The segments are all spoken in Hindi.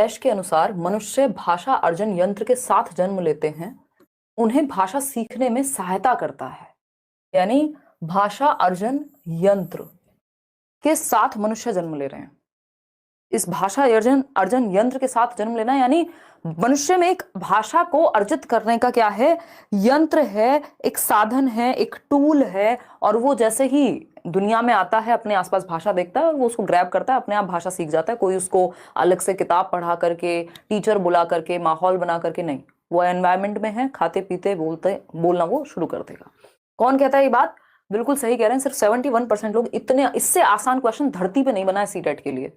एश के अनुसार मनुष्य भाषा अर्जन यंत्र के साथ जन्म लेते हैं, उन्हें भाषा सीखने में सहायता करता है। यानी भाषा अर्जन यंत्र के साथ मनुष्य जन्म ले रहे हैं। इस भाषा अर्जन यंत्र के साथ जन्म लेना यानी मनुष्य में एक भाषा को अर्जित करने का क्या है, यंत्र है, एक साधन है, एक टूल है। और वो जैसे ही दुनिया में आता है, अपने आसपास भाषा देखता है और वो उसको ग्रैब करता है, अपने आप भाषा सीख जाता है। कोई उसको अलग से किताब पढ़ा करके, टीचर बुला करके, माहौल बना करके नहीं, वो एनवायरमेंट में है, खाते पीते बोलना वो शुरू कर देगा। कौन कहता है ये बात? बिल्कुल सही कह रहे हैं। सिर्फ 71% लोग। इतने इससे आसान क्वेश्चन धरती पे नहीं बना है सीटेट के लिए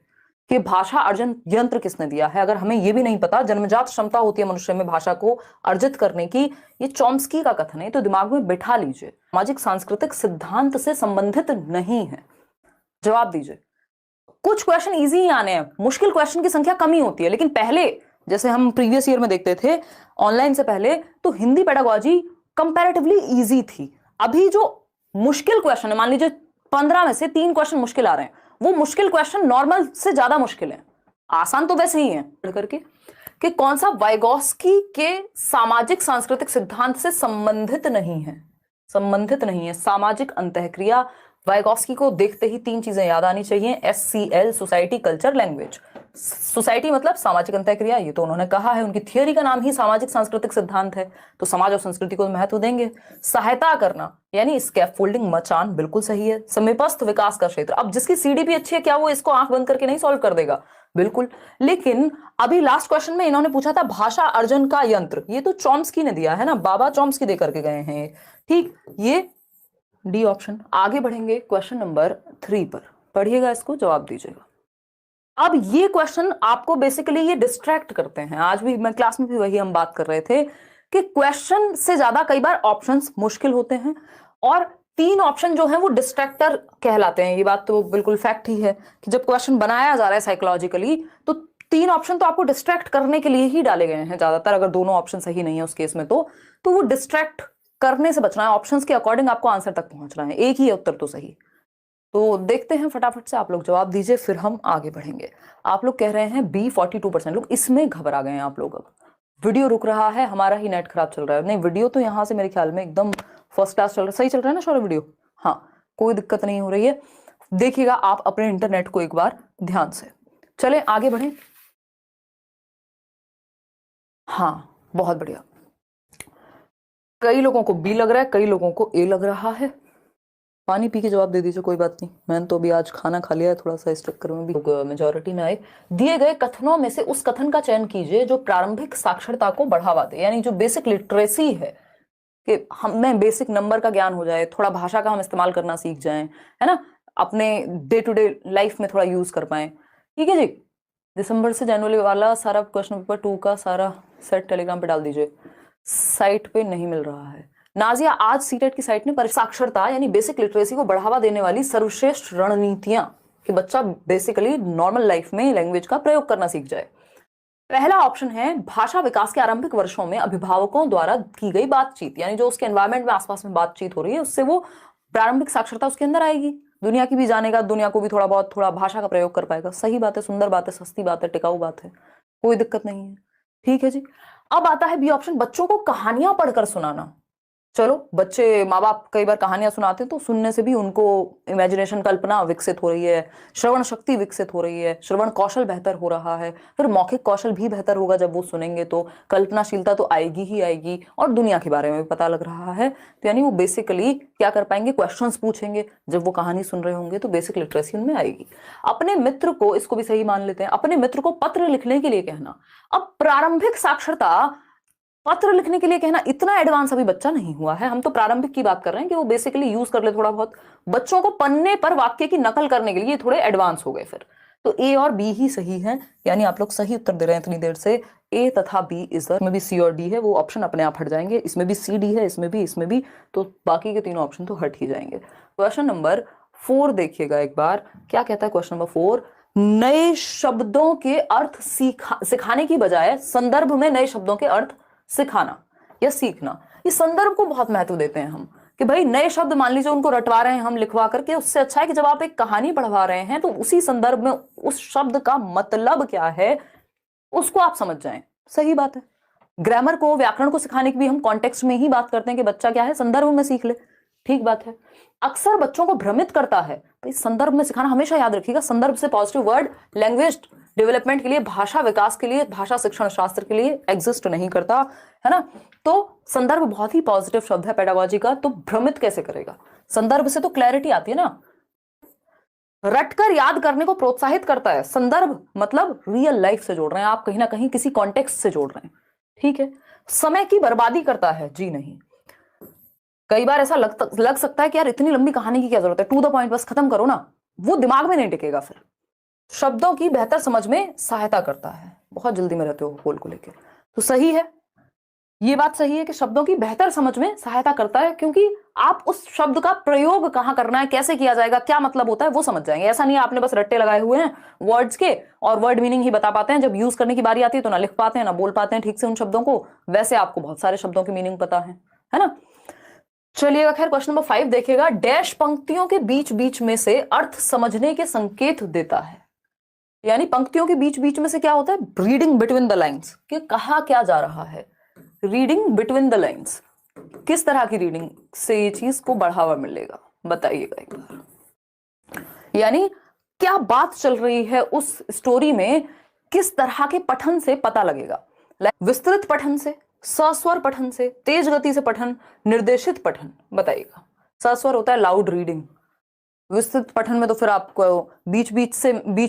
कि भाषा अर्जन यंत्र किसने दिया है। अगर हमें ये भी नहीं पता, जन्मजात क्षमता होती है मनुष्य में भाषा को अर्जित करने की, ये चॉम्स्की का कथन है, तो दिमाग में बिठा लीजिए। सामाजिक सांस्कृतिक सिद्धांत से संबंधित नहीं है। जवाब दीजिए। कुछ क्वेश्चन इजी ही आने हैं, मुश्किल क्वेश्चन की संख्या कम ही होती है। लेकिन पहले जैसे हम प्रीवियस ईयर में देखते थे ऑनलाइन से पहले, तो हिंदी पेडागोजी कंपैरेटिवली इजी थी। अभी जो मुश्किल क्वेश्चन है, मान लीजिए 15 में से 3 क्वेश्चन मुश्किल आ रहे हैं, वो मुश्किल क्वेश्चन नॉर्मल से ज्यादा मुश्किल है। आसान तो वैसे ही है करके कि कौन सा वाइगोस्की के सामाजिक सांस्कृतिक सिद्धांत से संबंधित नहीं है। संबंधित नहीं है। सामाजिक अंतःक्रिया, वाइगोस्की को देखते ही 3 चीजें याद आनी चाहिए। SCL, society, culture, language. Society मतलब सामाजिक अंतःक्रिया, ये तो उन्होंने कहा है, उनकी थियोरी का नाम ही सामाजिक सांस्कृतिक सिद्धांत है, तो समाज और संस्कृति को महत्व देंगे। सहायता करना यानी स्कैफोल्डिंग, मचान, बिल्कुल सही है। समीपस्थ विकास का क्षेत्र, अब जिसकी CDP अच्छी है, क्या वो इसको आंख बंद करके नहीं सॉल्व कर देगा? बिल्कुल। लेकिन अभी लास्ट क्वेश्चन में इन्होंने पूछा था भाषा अर्जन का यंत्र, ये तो चॉम्स्की ने दिया है ना, बाबा चॉम्स्की दे करके गए हैं। ठीक, ये डी ऑप्शन। आगे बढ़ेंगे क्वेश्चन नंबर 3 पर, पढ़िएगा इसको, जवाब दीजिएगा। अब ये क्वेश्चन आपको बेसिकली ये डिस्ट्रैक्ट करते हैं। आज भी मैं क्लास में भी वही हम बात कर रहे थे कि क्वेश्चन से ज्यादा कई बार ऑप्शंस मुश्किल होते हैं, और 3 ऑप्शन जो हैं वो डिस्ट्रैक्टर कहलाते हैं। ये बात तो बिल्कुल फैक्ट ही है कि जब क्वेश्चन बनाया जा रहा है साइकोलॉजिकली, तो 3 ऑप्शन तो आपको डिस्ट्रैक्ट करने के लिए ही डाले गए हैं ज्यादातर। अगर दोनों ऑप्शन सही नहीं है उस केस में, तो वो डिस्ट्रैक्ट करने से बचना है। ऑप्शंस के अकॉर्डिंग आपको आंसर तक पहुंचना है, एक ही है उत्तर तो सही। तो देखते हैं, फटाफट से आप लोग जवाब दीजिए, फिर हम आगे बढ़ेंगे। आप लोग कह रहे हैं बी, 42% लोग। इसमें घबरा गए हैं आप लोग। अब वीडियो रुक रहा है, हमारा ही नेट खराब चल रहा है। नहीं, वीडियो तो यहाँ से मेरे ख्याल में एकदम फर्स्ट क्लास चल रहा है। सही चल रहा है ना शौर्य वीडियो? हाँ, कोई दिक्कत नहीं हो रही है। देखिएगा आप अपने इंटरनेट को एक बार ध्यान से। चले आगे बढ़े। हाँ, बहुत बढ़िया। कई लोगों को बी लग रहा है, कई लोगों को ए लग रहा है। पानी पी के जवाब दे दीजिए, कोई बात नहीं। मैंने तो अभी आज खाना खा लिया है, थोड़ा सा इस चक्कर में भी मेजोरिटी में आए। दिए गए कथनों में से उस कथन का चयन कीजिए जो प्रारंभिक साक्षरता को बढ़ावा दे, यानी जो बेसिक लिटरेसी है, कि हमें बेसिक नंबर का ज्ञान हो जाए, थोड़ा भाषा का हम इस्तेमाल करना सीख जाएं, है ना, अपने डे टू डे लाइफ में थोड़ा यूज कर पाए। ठीक है जी। दिसंबर से जनवरी वाला सारा क्वेश्चन पेपर 2 का सारा सेट टेलीग्राम पे डाल दीजिए। साइट पे नहीं मिल रहा है। नाजिया, आज सीटेट की साइट ने साक्षरता यानी बेसिक लिटरेसी को बढ़ावा देने वाली सर्वश्रेष्ठ रणनीतियां, कि बच्चा बेसिकली नॉर्मल लाइफ में लैंग्वेज का प्रयोग करना सीख जाए। पहला ऑप्शन है भाषा विकास के आरंभिक वर्षों में अभिभावकों द्वारा की गई बातचीत, यानी जो उसके एनवायरमेंट में आसपास में बातचीत हो रही है, उससे वो प्रारंभिक साक्षरता उसके अंदर आएगी। दुनिया की भी जानेगा, दुनिया को भी थोड़ा भाषा का प्रयोग कर पाएगा। सही बात है, सुंदर बात है, सस्ती बात है, टिकाऊ बात है, कोई दिक्कत नहीं है। ठीक है जी। अब आता है बी ऑप्शन, बच्चों को कहानियां पढ़कर सुनाना। चलो, बच्चे, माँ बाप कई बार कहानियां सुनाते हैं, तो सुनने से भी उनको इमेजिनेशन, कल्पना विकसित हो रही है, श्रवण शक्ति विकसित हो रही है, श्रवण कौशल बेहतर हो रहा है, फिर मौखिक कौशल भी बेहतर होगा। जब वो सुनेंगे तो कल्पनाशीलता तो आएगी ही आएगी, और दुनिया के बारे में भी पता लग रहा है। तो यानी वो बेसिकली क्या कर पाएंगे, क्वेश्चंस पूछेंगे जब वो कहानी सुन रहे होंगे, तो बेसिक लिटरेसी उनमें आएगी। अपने मित्र को, इसको भी सही मान लेते हैं, अपने मित्र को पत्र लिखने के लिए कहना। अब प्रारंभिक साक्षरता, पत्र लिखने के लिए कहना, इतना एडवांस अभी बच्चा नहीं हुआ है। हम तो प्रारंभिक की बात कर रहे हैं कि वो बेसिकली यूज कर ले थोड़ा बहुत। बच्चों को पन्ने पर वाक्य की नकल करने के लिए थोड़े एडवांस हो गए फिर। तो ए और बी ही सही है, यानी आप लोग सही उत्तर दे रहे हैं इतनी देर से। ए तथा बी इज में भी सी और डी है, वो ऑप्शन अपने आप हट जाएंगे। इसमें भी सी डी है, इसमें भी, तो बाकी के तीनों ऑप्शन तो हट ही जाएंगे। क्वेश्चन नंबर 4 देखिएगा एक बार, क्या कहता है क्वेश्चन नंबर 4। नए शब्दों के अर्थ सिखाने की बजाय संदर्भ में नए शब्दों के अर्थ सिखाना या सीखना। इस संदर्भ को बहुत महत्व देते हैं हम, कि भाई नए शब्द मान लीजिए उनको रटवा रहे हैं हम लिखवा करके, उससे अच्छा है कि जब आप एक कहानी पढ़वा रहे हैं तो उसी संदर्भ में उस शब्द का मतलब क्या है उसको आप समझ जाएं, सही बात है। ग्रामर को, व्याकरण को सिखाने की भी हम कॉन्टेक्स्ट में ही बात करते हैं कि बच्चा क्या है, संदर्भ में सीख ले, ठीक बात है। अक्सर बच्चों को भ्रमित करता है भाई संदर्भ में सिखाना, हमेशा याद रखिएगा संदर्भ से पॉजिटिव वर्ड लैंग्वेज डेवलपमेंट के लिए, भाषा विकास के लिए, भाषा शिक्षण शास्त्र के लिए एग्जिस्ट नहीं करता है ना। तो संदर्भ बहुत ही पॉजिटिव शब्द है पेडागोजी का, तो भ्रमित कैसे करेगा, संदर्भ से तो क्लैरिटी आती है ना, रटकर याद करने को प्रोत्साहित करता है। संदर्भ मतलब रियल लाइफ से जोड़ रहे हैं आप, कहीं ना कहीं किसी कॉन्टेक्स्ट से जोड़ रहे हैं, ठीक है। समय की बर्बादी करता है, जी नहीं। कई बार ऐसा लग सकता है कि यार इतनी लंबी कहानी की क्या जरूरत है, टू द पॉइंट बस खत्म करो ना, वो दिमाग में नहीं टिकेगा। फिर शब्दों की बेहतर समझ में सहायता करता है, बहुत जल्दी में रहते हो बोल को लेकर, तो सही है, ये बात सही है कि शब्दों की बेहतर समझ में सहायता करता है, क्योंकि आप उस शब्द का प्रयोग कहां करना है, कैसे किया जाएगा, क्या मतलब होता है वो समझ जाएंगे। ऐसा नहीं है आपने बस रट्टे लगाए हुए हैं वर्ड्स के और वर्ड मीनिंग ही बता पाते हैं, जब यूज करने की बारी आती है तो ना लिख पाते हैं ना बोल पाते हैं ठीक से उन शब्दों को। वैसे आपको बहुत सारे शब्दों की मीनिंग पता है ना। चलिएगा, खैर क्वेश्चन नंबर 5 देखिएगा। डैश पंक्तियों के बीच बीच में से अर्थ समझने के संकेत देता है, यानी पंक्तियों के बीच बीच में से क्या होता है, रीडिंग बिटवीन द लाइन्स, कि कहा क्या जा रहा है, रीडिंग बिटवीन द लाइन्स। किस तरह की रीडिंग से ये चीज को बढ़ावा मिलेगा, बताइएगा एक बार। यानी क्या बात चल रही है उस स्टोरी में, किस तरह के पठन से पता लगेगा, विस्तृत पठन से, सस्वर पठन से, तेज गति से पठन, निर्देशित पठन, बताइएगा। सस्वर होता है लाउड रीडिंग, विस्तृत पठन में तो फिर आपको बीच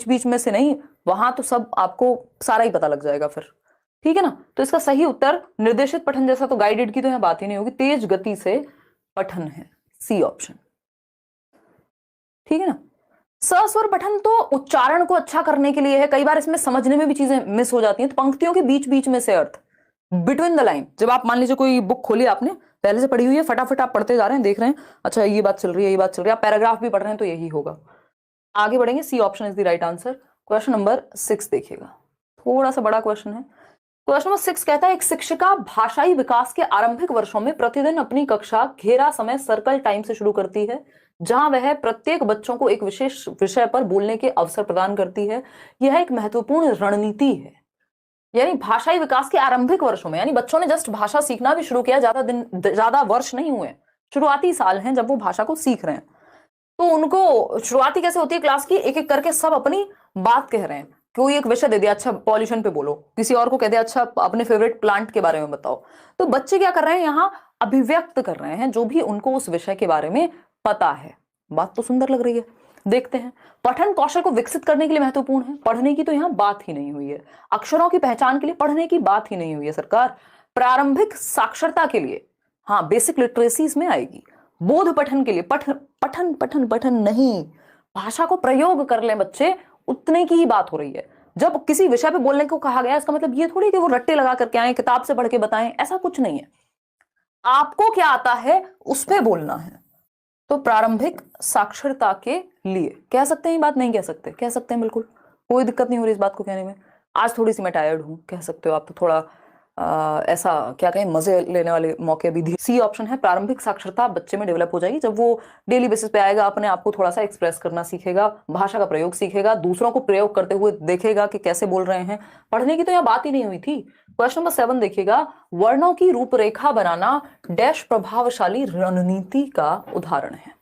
बीच में से नहीं, वहां तो सब आपको सारा ही पता लग जाएगा फिर, ठीक है ना। तो इसका सही उत्तर निर्देशित पठन जैसा तो गाइडेड की तो यहां बात ही नहीं होगी, तेज गति से पठन है, सी ऑप्शन, ठीक है ना। सस्वर पठन तो उच्चारण को अच्छा करने के लिए है, कई बार इसमें समझने में भी चीजें मिस हो जाती हैं। तो पंक्तियों के बीच बीच में से अर्थ, बिटवीन द लाइन, जब आप मान लीजिए कोई बुक खोली आपने पहले से पढ़ी हुई है, फटाफट आप पढ़ते जा रहे हैं, देख रहे हैं अच्छा ये बात चल रही है, ये बात चल रही है, आप पैराग्राफ भी पढ़ रहे हैं तो यही होगा। आगे बढ़ेंगे, C option is the right answer. Question number 6 देखिएगा, थोड़ा सा बड़ा क्वेश्चन है। क्वेश्चन नंबर 6 कहता है, एक शिक्षिका भाषाई विकास के आरंभिक वर्षों में प्रतिदिन अपनी कक्षा घेरा समय सर्कल टाइम से शुरू करती है, जहां वह प्रत्येक बच्चों को एक विशेष विषय पर बोलने के अवसर प्रदान करती है। यह एक महत्वपूर्ण रणनीति है। यानी भाषाई विकास के आरंभिक वर्षों में, यानी बच्चों ने जस्ट भाषा सीखना भी शुरू किया, ज्यादा वर्ष नहीं हुए, शुरुआती साल हैं जब वो भाषा को सीख रहे हैं, तो उनको शुरुआती कैसे होती है क्लास की, एक एक करके सब अपनी बात कह रहे हैं। कोई एक विषय दे दिया, अच्छा पॉल्यूशन पे बोलो, किसी और को कह दिया अच्छा अपने फेवरेट प्लांट के बारे में बताओ। तो बच्चे क्या कर रहे हैं, यहाँ अभिव्यक्त कर रहे हैं जो भी उनको उस विषय के बारे में पता है। बात तो सुंदर लग रही है, देखते हैं। पठन कौशल को विकसित करने के लिए महत्वपूर्ण है, पढ़ने की तो यहाँ बात ही नहीं हुई है। अक्षरों की पहचान के लिए पढ़ने की बात ही नहीं हुई है सरकार। प्रारंभिक साक्षरता के लिए, हाँ बेसिक लिटरेसी इसमें आएगी। बोध पठन के लिए पठन पठन पठन नहीं, भाषा को प्रयोग कर ले बच्चे, उतने की ही बात हो रही है। जब किसी विषय पे बोलने को कहा गया, इसका मतलब ये थोड़ी कि वो रट्टे लगा करके आए, किताब से पढ़ के बताएं, ऐसा कुछ नहीं है। आपको क्या आता है उस पे बोलना है। तो प्रारंभिक साक्षरता के लिए कह सकते हैं, ये बात नहीं कह सकते, कह सकते हैं बिल्कुल, कोई दिक्कत नहीं हो रही इस बात को कहने में। आज थोड़ी सी मैं टायर्ड हूं, कह सकते हो आप, तो थोड़ा ऐसा क्या कहें, मजे लेने वाले मौके भी दिए। सी ऑप्शन है, प्रारंभिक साक्षरता बच्चे में डेवलप हो जाएगी जब वो डेली बेसिस पे आएगा, अपने आप को थोड़ा सा एक्सप्रेस करना सीखेगा, भाषा का प्रयोग सीखेगा, दूसरों को प्रयोग करते हुए देखेगा कि कैसे बोल रहे हैं। पढ़ने की तो यहाँ बात ही नहीं हुई थी। क्वेश्चन नंबर 7 देखिएगा, वर्णों की रूपरेखा बनाना डैश प्रभावशाली रणनीति का उदाहरण है।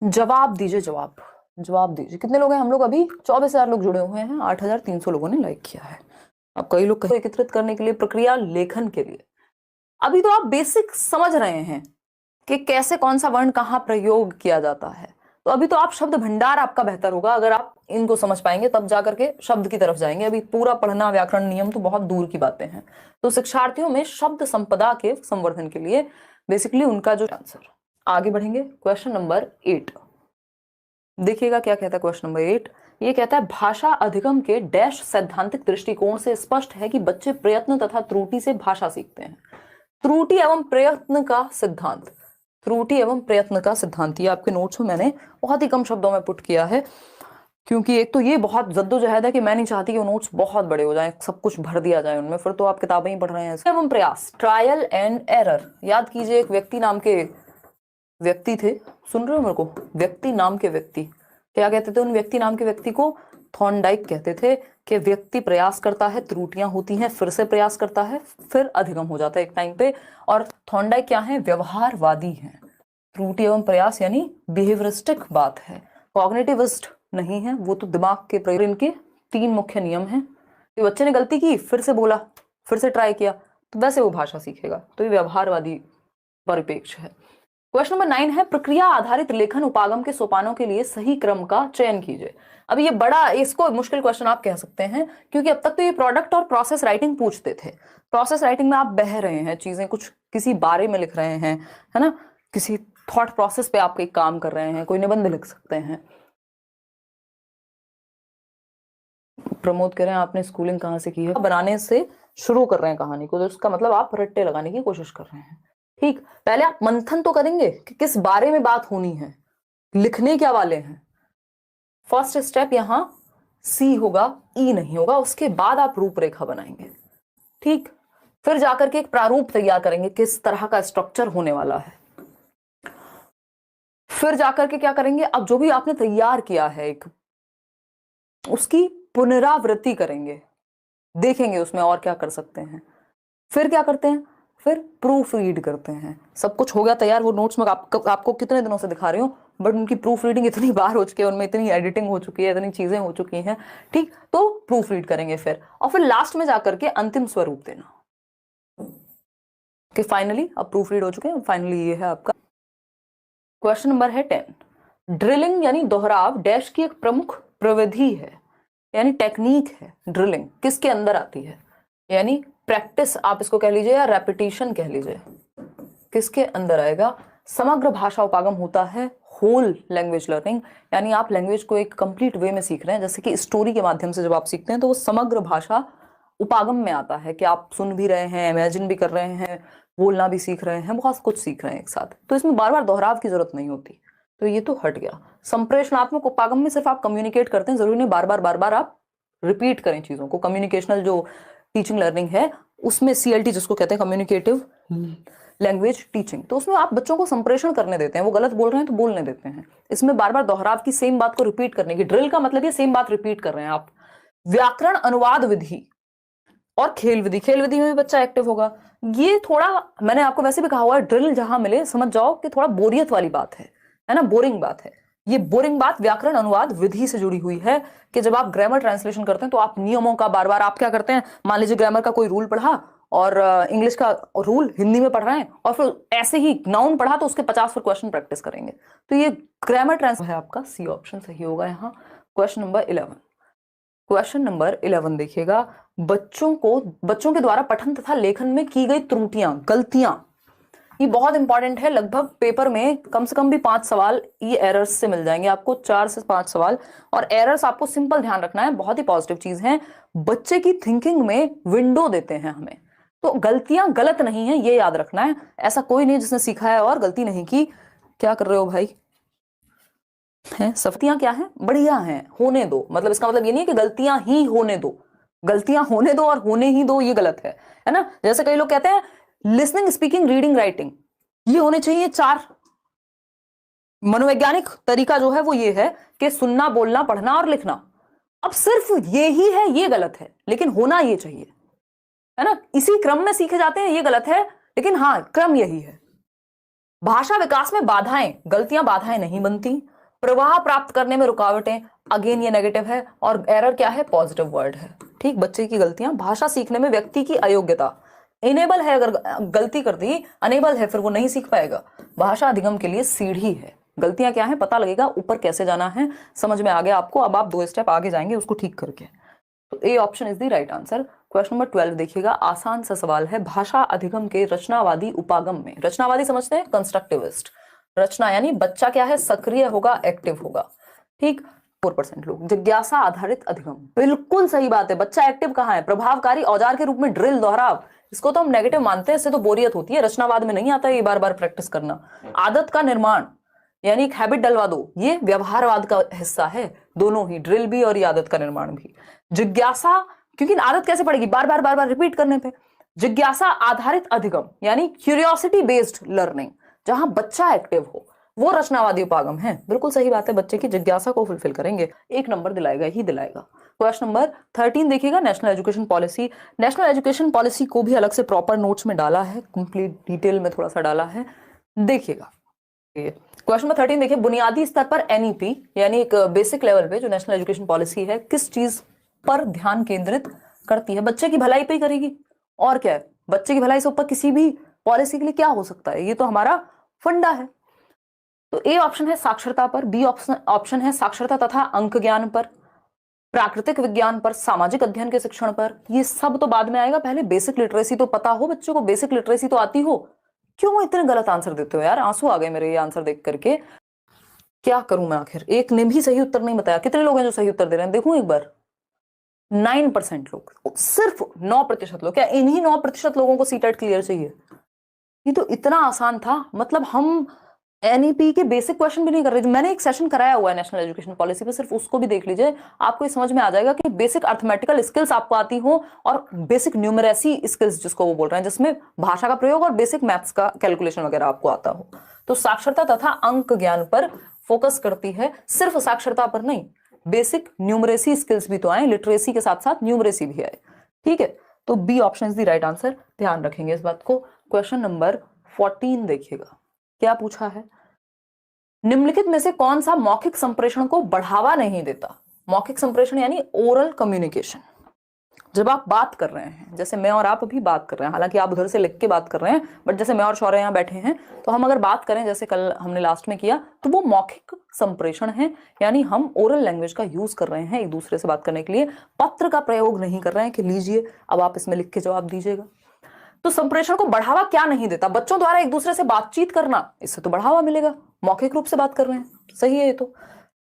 जवाब दीजिए, जवाब दीजिए। कितने लोग हैं हम लोग, अभी 24,000 लोग जुड़े हुए हैं, 8,300 लोगों ने लाइक किया है। अब कई लोग एकत्रित करने के लिए, प्रक्रिया लेखन के लिए, अभी तो आप बेसिक समझ रहे हैं कि कैसे कौन सा वर्ण कहाँ प्रयोग किया जाता है। तो अभी तो आप शब्द भंडार आपका बेहतर होगा, अगर आप इनको समझ पाएंगे तब जाकर के शब्द की तरफ जाएंगे। अभी पूरा पढ़ना व्याकरण नियम तो बहुत दूर की बातें हैं। तो शिक्षार्थियों में शब्द संपदा के संवर्धन के लिए बेसिकली उनका जो आंसर। आगे बढ़ेंगे, क्वेश्चन नंबर 8 देखिएगा क्या कहता है। क्वेश्चन नंबर 8 ये कहता है, भाषा अधिगम के डैश सैद्धांतिक दृष्टिकोण से स्पष्ट है कि बच्चे प्रयत्न तथा त्रुटि से भाषा सीखते हैं। त्रुटि एवं प्रयत्न का सिद्धांत, त्रुटि एवं प्रयत्न का सिद्धांत, ये आपके नोट्स में मैंने बहुत ही कम शब्दों में पुट किया है, क्योंकि एक तो ये बहुत जद्दोजहद है कि मैं नहीं चाहती कि नोट्स बहुत बड़े हो जाएं, सब कुछ भर दिया जाए उनमें, फिर तो आप किताबें ही पढ़ रहे हैं। एवं प्रयास, ट्रायल एंड एरर, याद कीजिए एक व्यक्ति नाम के व्यक्ति थे, सुन रहे हो मेरे को, व्यक्ति नाम के व्यक्ति, क्या कहते थे उन व्यक्ति नाम के व्यक्ति को, थॉर्नडाइक कहते थे कि व्यक्ति प्रयास करता है, त्रुटियां होती हैं, फिर से प्रयास करता है, फिर अधिगम हो जाता है एक टाइम पे। और थॉर्नडाइक क्या है? व्यवहारवादी हैं। त्रुटि एवं प्रयास यानी बिहेवियरिस्टिक बात है, कॉग्निटिविस्ट नहीं है, वो तो दिमाग के प्रयोग। इनके 3 मुख्य नियम हैं कि बच्चे ने गलती की, फिर से बोला, फिर से ट्राई किया, तो वैसे वो भाषा सीखेगा। तो ये व्यवहारवादी परिप्रेक्ष्य है। क्वेश्चन नंबर 9 है, प्रक्रिया आधारित लेखन उपागम के सोपानों के लिए सही क्रम का चयन कीजिए। अब ये बड़ा, इसको मुश्किल क्वेश्चन आप कह सकते हैं, क्योंकि अब तक तो ये प्रोडक्ट और प्रोसेस राइटिंग पूछते थे। प्रोसेस राइटिंग में आप बह रहे हैं, चीजें कुछ किसी बारे में लिख रहे हैं, है ना, किसी थॉट प्रोसेस पे आप एक काम कर रहे हैं, कोई निबंध लिख सकते हैं। प्रमोद कह रहे हैं आपने स्कूलिंग कहाँ से की है? बनाने से शुरू कर रहे हैं कहानी को, तो उसका मतलब आप रट्टे लगाने की कोशिश कर रहे हैं। ठीक, पहले आप मंथन तो करेंगे कि किस बारे में बात होनी है, लिखने क्या वाले हैं। फर्स्ट स्टेप यहां सी होगा, ई नहीं होगा। उसके बाद आप रूपरेखा बनाएंगे। ठीक, फिर जाकर के एक प्रारूप तैयार करेंगे, किस तरह का स्ट्रक्चर होने वाला है। फिर जाकर के क्या करेंगे, अब जो भी आपने तैयार किया है एक, उसकी पुनरावृत्ति करेंगे, देखेंगे उसमें और क्या कर सकते हैं। फिर क्या करते हैं, फिर प्रूफ रीड करते हैं। सब कुछ हो गया तैयार, वो नोट्स में आपको कितने दिनों से दिखा रही हूँ, बट उनकी प्रूफ रीडिंग इतनी बार हो चुकी है, उनमें इतनी एडिटिंग हो चुकी है, इतनी चीजें हो चुकी हैं। ठीक, तो प्रूफ रीड करेंगे फिर, और फिर लास्ट में जाकर के अंतिम स्वरूप देना कि फाइनली अब प्रूफ रीड हो चुके हैं, फाइनली ये है आपका। क्वेश्चन नंबर है 10, ड्रिलिंग यानी दोहराव डैश की एक प्रमुख प्रविधि है, यानी टेक्निक है। ड्रिलिंग किसके अंदर आती है? यानी प्रैक्टिस आप इसको कह लीजिए या रेपिटेशन कह लीजिए, किसके अंदर आएगा? समग्र भाषा उपागम होता है होल लैंग्वेज लर्निंग, यानी आप लैंग्वेज को एक कंप्लीट वे में सीख रहे हैं। जैसे कि स्टोरी के माध्यम से जब आप सीखते हैं तो वो समग्र भाषा उपागम में आता है कि आप सुन भी रहे हैं, इमेजिन भी कर रहे हैं, बोलना भी सीख रहे हैं, बहुत कुछ सीख रहे हैं एक साथ। तो इसमें बार बार दोहराव की जरूरत नहीं होती, तो ये तो हट गया। संप्रेषणात्मक उपागम में सिर्फ आप कम्युनिकेट करते हैं, जरूरी नहीं बार बार आप रिपीट करें चीजों को। कम्युनिकेशनल जो टीचिंग लर्निंग है उसमें CLT जिसको कहते हैं कम्युनिकेटिव लैंग्वेज टीचिंग, तो उसमें आप बच्चों को संप्रेषण करने देते हैं, वो गलत बोल रहे हैं तो बोलने देते हैं। इसमें बार बार दोहराव की, सेम बात को रिपीट करने की, ड्रिल का मतलब ये सेम बात रिपीट कर रहे हैं आप। व्याकरण अनुवाद विधि और खेल विधि, खेल विधि में भी बच्चा एक्टिव होगा। ये थोड़ा मैंने आपको वैसे भी कहा हुआ है, ड्रिल जहां मिले समझ जाओ कि थोड़ा बोरियत वाली बात है ना, बोरिंग बात है। ये बोरिंग बात व्याकरण अनुवाद विधि से जुड़ी हुई है कि जब आप ग्रामर ट्रांसलेशन करते हैं तो आप नियमों का बार बार आप क्या करते हैं, मान लीजिए ग्रामर का कोई रूल पढ़ा और इंग्लिश का रूल हिंदी में पढ़ रहे हैं, और फिर ऐसे ही नाउन पढ़ा तो उसके 50 फिर क्वेश्चन प्रैक्टिस करेंगे। तो ये ग्रामर ट्रांसलेशन है आपका, सी ऑप्शन सही होगा यहाँ। क्वेश्चन नंबर 11, क्वेश्चन नंबर 11 देखिएगा, बच्चों के द्वारा पठन तथा लेखन में की गई त्रुटियां, गलतियां, ये बहुत इंपॉर्टेंट है। लगभग पेपर में कम से कम भी 5 सवाल ये एरर्स से मिल जाएंगे आपको, 4 से 5 सवाल। और एरर्स आपको सिंपल ध्यान रखना है, बहुत ही पॉजिटिव चीज है, बच्चे की थिंकिंग में विंडो देते हैं हमें। तो गलतियां गलत नहीं है, ये याद रखना है। ऐसा कोई नहीं जिसने सीखा है और गलती नहीं की। क्या कर रहे हो भाई? हैं सफ्तियां क्या है? बढ़िया हैं, होने दो। मतलब इसका मतलब ये नहीं है कि गलतियां ही होने दो, गलतियां होने दो और होने ही दो, ये गलत है ना। जैसे कई लोग कहते हैं लिसनिंग, स्पीकिंग, रीडिंग, राइटिंग ये होने चाहिए 4। मनोवैज्ञानिक तरीका जो है वो ये है कि सुनना, बोलना, पढ़ना और लिखना। अब सिर्फ ये ही है, ये गलत है, लेकिन होना ये चाहिए, है ना। इसी क्रम में सीखे जाते हैं, ये गलत है, लेकिन हाँ क्रम यही है। भाषा विकास में बाधाएं, गलतियां बाधाएं नहीं बनती। प्रवाह प्राप्त करने में रुकावटें, अगेन ये नेगेटिव है, और एरर क्या है? पॉजिटिव वर्ड है। ठीक, बच्चे की गलतियां। भाषा सीखने में व्यक्ति की अयोग्यता, इनेबल है, अगर गलती कर दी, अनेबल है, फिर वो नहीं सीख पाएगा। भाषा अधिगम के लिए सीढ़ी है। गलतियां क्या है? पता लगेगा ऊपर कैसे जाना है, समझ में आ गया आपको। अब आप 2 स्टेप आगे जाएंगे उसको ठीक करके। तो A option is the right answer. Question number 12 देखिएगा, आसान सा सवाल है। भाषा अधिगम के रचनावादी उपागम में, रचनावादी समझते हैं, कंस्ट्रक्टिविस्ट। रचना यानी बच्चा क्या है? सक्रिय होगा, एक्टिव होगा। ठीक, 4% लोग। जिज्ञासा आधारित अधिगम, बिल्कुल सही बात है। बच्चा एक्टिव कहाँ है? प्रभावकारी औजार के रूप में ड्रिल, दोहराव, इसको तो हम नेगेटिव मानते हैं, इससे तो बोरियत होती है। रचनावाद में नहीं आता है ये बार बार प्रैक्टिस करना। आदत का निर्माण यानी एक हैबिट डलवा दो, ये व्यवहारवाद का हिस्सा है। दोनों ही, ड्रिल भी और ये आदत का निर्माण भी। जिज्ञासा, क्योंकि आदत कैसे पड़ेगी? बार बार रिपीट करने पे। जिज्ञासा आधारित अधिगम यानी क्यूरियोसिटी बेस्ड लर्निंग, जहां बच्चा एक्टिव हो। वो रचनावादी उपागम है। बिल्कुल सही बात है, बच्चे की जिज्ञासा को फुलफिल करेंगे, 1 नंबर दिलाएगा ही दिलाएगा। क्वेश्चन नंबर 13 देखिएगा, national education policy. National education policy को भी अलग से प्रॉपर नोट्स में डाला है, कंप्लीट डिटेल में थोड़ा सा डाला है, देखिएगा। क्वेश्चन नंबर 13 देखिए, बुनियादी स्तर पर एनईपी यानी एक बेसिक लेवल पे जो नेशनल एजुकेशन पॉलिसी है किस चीज पर ध्यान केंद्रित करती है? बच्चे की भलाई पे ही करेगी, और क्या है? बच्चे की भलाई से ऊपर किसी भी पॉलिसी के लिए क्या हो सकता है? ये तो हमारा फंडा है। तो ए ऑप्शन है साक्षरता पर, बी ऑप्शन है साक्षरता तथा अंक ज्ञान पर, प्राकृतिक विज्ञान पर, सामाजिक अध्ययन के शिक्षण पर। ये सब तो बाद में आएगा, पहले बेसिक लिटरेसी तो पता हो बच्चों को, बेसिक लिटरेसी तो आती हो। क्यों इतने गलत आंसर देते हो यार? आंसू आ गए मेरे ये आंसर देख करके। क्या करूं मैं आखिर? एक ने भी सही उत्तर नहीं बताया। कितने लोग हैं जो सही उत्तर दे रहे हैं? देखूं एक बार। 9% लोग, सिर्फ 9% लोग। क्या इन्हीं 9% लोगों को सीटेट क्लियर चाहिए? ये तो इतना आसान था। मतलब हम एनईपी के बेसिक क्वेश्चन भी नहीं कर रहे। मैंने एक सेशन कराया हुआ है नेशनल एजुकेशन पॉलिसी पे, सिर्फ उसको भी देख लीजिए, आपको ये समझ में आ जाएगा कि बेसिक अर्थमेटिकल स्किल्स आपको आती हो और बेसिक न्यूमरेसी स्किल्स जिसको वो बोल रहे हैं, जिसमें भाषा का प्रयोग और बेसिक मैथ्स का कैलकुलेशन वगैरह आपको आता हो। तो साक्षरता तथा अंक ज्ञान पर फोकस करती है, सिर्फ साक्षरता पर नहीं, बेसिक न्यूमरेसी स्किल्स भी तो आए, लिटरेसी के साथ साथ न्यूमरेसी भी आए। ठीक है, तो B option is the right answer, ध्यान रखेंगे इस बात को। क्वेश्चन नंबर 14 देखिएगा, क्या पूछा है? निम्नलिखित में से कौन सा मौखिक संप्रेषण को बढ़ावा नहीं देता? मौखिक संप्रेषण यानी ओरल कम्युनिकेशन। जब आप बात कर रहे हैं, जैसे मैं और आप अभी बात कर रहे हैं, हालांकि आप उधर से लिख के बात कर रहे हैं, बट जैसे मैं और शौर्य यहाँ बैठे हैं, तो हम अगर बात करें जैसे कल हमने लास्ट में किया, तो वो मौखिक संप्रेषण है, यानी हम ओरल लैंग्वेज का यूज कर रहे हैं एक दूसरे से बात करने के लिए। पत्र का प्रयोग नहीं कर रहे हैं कि लीजिए अब आप इसमें लिख के जवाब दीजिएगा। तो संप्रेषण को बढ़ावा क्या नहीं देता? बच्चों द्वारा एक दूसरे से बातचीत करना, इससे तो बढ़ावा मिलेगा, मौखिक रूप से बात कर रहे हैं, सही है ये तो।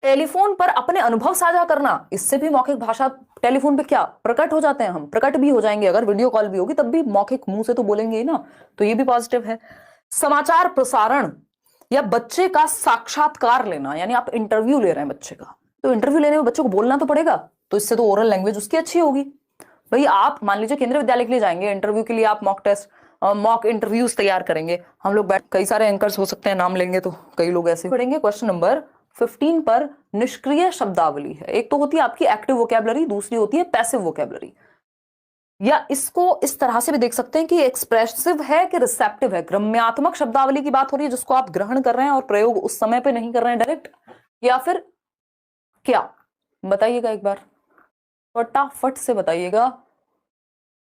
टेलीफोन पर अपने अनुभव साझा करना, इससे भी मौखिक भाषा, टेलीफोन पे क्या प्रकट हो जाते हैं हम, प्रकट भी हो जाएंगे, अगर वीडियो कॉल भी होगी तब भी मौखिक मुंह से तो बोलेंगे ही ना, तो ये भी पॉजिटिव है। समाचार प्रसारण या बच्चे का साक्षात्कार लेना, यानी आप इंटरव्यू ले रहे हैं बच्चे का, तो इंटरव्यू लेने में बच्चों को बोलना तो पड़ेगा, तो इससे तो ओरल लैंग्वेज उसकी अच्छी होगी। भाई आप मान लीजिए केंद्रीय विद्यालय के लिए जाएंगे इंटरव्यू के लिए, आप मॉक टेस्ट, मॉक इंटरव्यूज तैयार करेंगे, हम लोग बैठ, कई सारे एंकर्स हो सकते हैं, नाम लेंगे तो कई लोग ऐसे पढ़ेंगे। क्वेश्चन नंबर 15 पर निष्क्रिय शब्दावली है। एक तो होती है आपकी एक्टिव वोकैबुलरी, दूसरी होती है पैसिव वोकैबुलरी, या इसको इस तरह से भी देख सकते हैं कि एक्सप्रेसिव है कि रिसेप्टिव है। ग्रम्यात्मक शब्दावली की बात हो रही है जिसको आप ग्रहण कर रहे हैं और प्रयोग उस समय पे नहीं कर रहे हैं डायरेक्ट, या फिर क्या? बताइएगा एक बार, फटाफट से बताइएगा।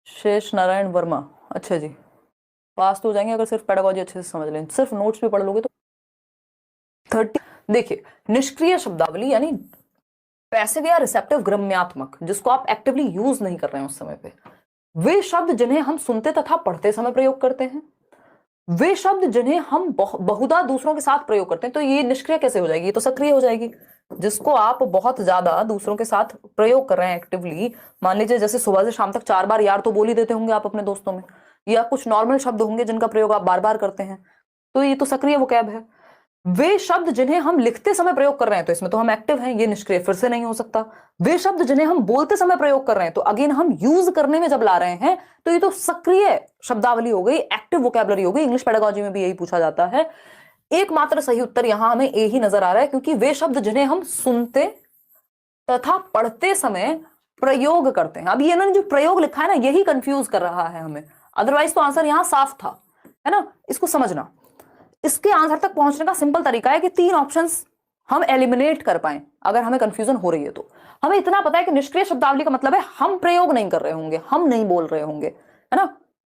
शेष नारायण वर्मा, अच्छा जी, पास तो हो जाएंगे अगर सिर्फ पेडागोजी अच्छे से समझ लें, सिर्फ नोट्स भी पढ़ लोगे तो। 30 देखिए, निष्क्रिय शब्दावली यानी पैसिव या रिसेप्टिव ग्रम्यात्मक, जिसको आप एक्टिवली यूज नहीं कर रहे हैं उस समय पे। वे शब्द जिन्हें हम सुनते तथा पढ़ते समय प्रयोग करते हैं, वे शब्द जिन्हें हम बहुधा दूसरों के साथ प्रयोग करते हैं, तो ये निष्क्रिय कैसे हो जाएगी? ये तो सक्रिय हो जाएगी। जिसको आप बहुत ज्यादा दूसरों के साथ प्रयोग कर रहे हैं एक्टिवली, मान लीजिए जैसे सुबह से शाम तक 4 बार यार तो बोल ही देते होंगे आप अपने दोस्तों में, या कुछ नॉर्मल शब्द होंगे जिनका प्रयोग आप बार बार करते हैं, तो ये तो सक्रिय वोकैब है। वे शब्द जिन्हें हम लिखते समय प्रयोग कर रहे हैं, तो इसमें तो हम एक्टिव हैं, ये निष्क्रिय फिर से नहीं हो सकता। वे शब्द जिन्हें हम बोलते समय प्रयोग कर रहे हैं, तो अगेन हम यूज करने में जब ला रहे हैं, तो ये तो सक्रिय शब्दावली हो गई, एक्टिव वोकैबुलरी हो गई। इंग्लिश पेडागोजी में भी यही पूछा जाता है। एकमात्र सही उत्तर यहां हमें ए ही नजर आ रहा है, क्योंकि वे शब्द जिन्हें हम सुनते तथा पढ़ते समय प्रयोग करते हैं। अब ये ना जो प्रयोग लिखा है ना, यही कंफ्यूज कर रहा है हमें, अदरवाइज तो आंसर यहां साफ था, है ना। इसको समझना, इसके आंसर तक पहुंचने का सिंपल तरीका है कि 3 ऑप्शंस हम एलिमिनेट कर पाए अगर हमें कंफ्यूजन हो रही है तो। हमें इतना पता है कि निष्क्रिय शब्दावली का मतलब है हम प्रयोग नहीं कर रहे होंगे, हम नहीं बोल रहे होंगे, है ना।